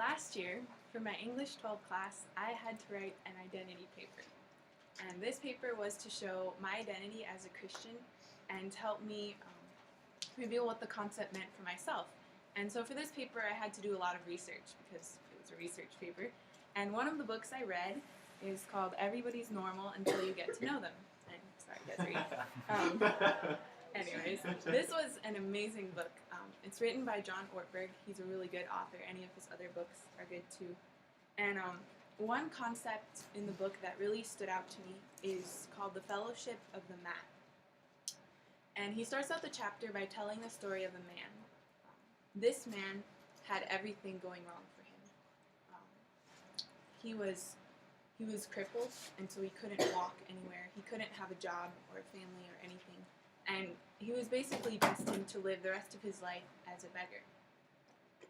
Last year, for my English 12 class, I had to write an identity paper. And this paper was to show my identity as a Christian and help me reveal what the concept meant for myself. And so for this paper, I had to do a lot of research because it was a research paper. And one of the books I read is called Everybody's Normal Until You Get to Know Them. And, sorry, Desiree. Anyways, this was an amazing book. It's written by John Ortberg. He's a really good author. Any of his other books are good too. And one concept in the book that really stood out to me is called the Fellowship of the Mat. And he starts out the chapter by telling the story of a man. This man had everything going wrong for him. He was crippled, and so he couldn't walk anywhere. He couldn't have a job or a family or anything. And he was basically destined to live the rest of his life as a beggar.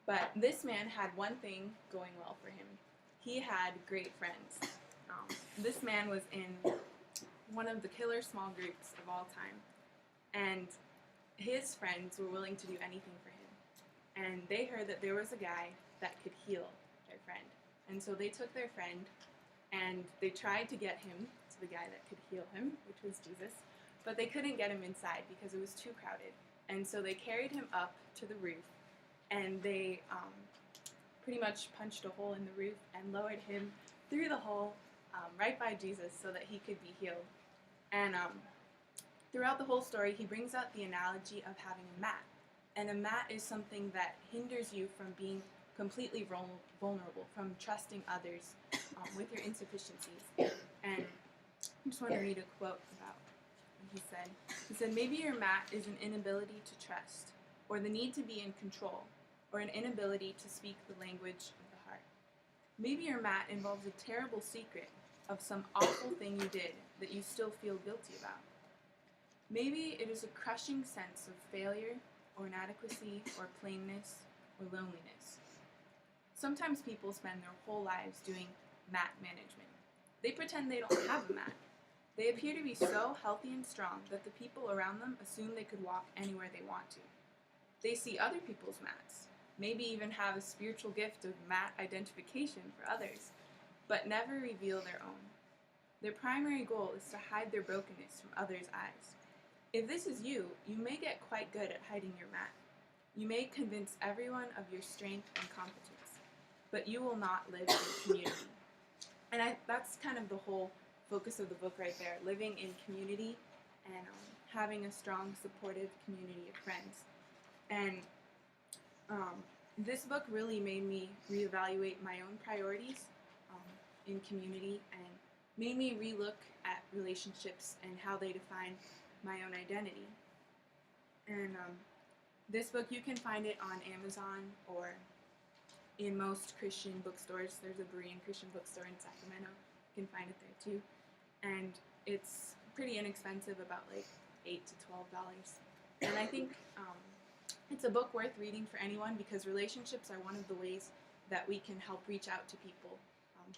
But this man had one thing going well for him. He had great friends. This man was in one of the killer small groups of all time. And his friends were willing to do anything for him. And they heard that there was a guy that could heal their friend. And so they took their friend and they tried to get him to the guy that could heal him, which was Jesus. But they couldn't get him inside because it was too crowded. And so they carried him up to the roof, and they pretty much punched a hole in the roof and lowered him through the hole right by Jesus so that he could be healed. And throughout the whole story, he brings out the analogy of having a mat. And a mat is something that hinders you from being completely vulnerable, from trusting others with your insufficiencies. And I just want to read a quote about he said, maybe your mat is an inability to trust, or the need to be in control, or an inability to speak the language of the heart. Maybe your mat involves a terrible secret of some awful thing you did that you still feel guilty about. Maybe it is a crushing sense of failure, or inadequacy, or plainness, or loneliness. Sometimes people spend their whole lives doing mat management. They pretend they don't have a mat. They appear to be so healthy and strong that the people around them assume they could walk anywhere they want to. They see other people's mats, maybe even have a spiritual gift of mat identification for others, but never reveal their own. Their primary goal is to hide their brokenness from others' eyes. If this is you, you may get quite good at hiding your mat. You may convince everyone of your strength and competence, but you will not live in community. And that's kind of the whole focus of the book right there, living in community and having a strong, supportive community of friends. And this book really made me reevaluate my own priorities in community and made me relook at relationships and how they define my own identity. And this book, you can find it on Amazon or in most Christian bookstores. There's a Berean Christian bookstore in Sacramento. You can find it there too. And it's pretty inexpensive, about like $8 to $12. And I think it's a book worth reading for anyone because relationships are one of the ways that we can help reach out to people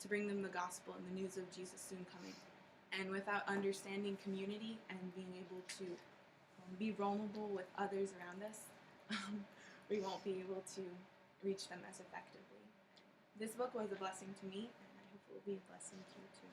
to bring them the gospel and the news of Jesus soon coming. And without understanding community and being able to be vulnerable with others around us, we won't be able to reach them as effectively. This book was a blessing to me, and I hope it will be a blessing to you too.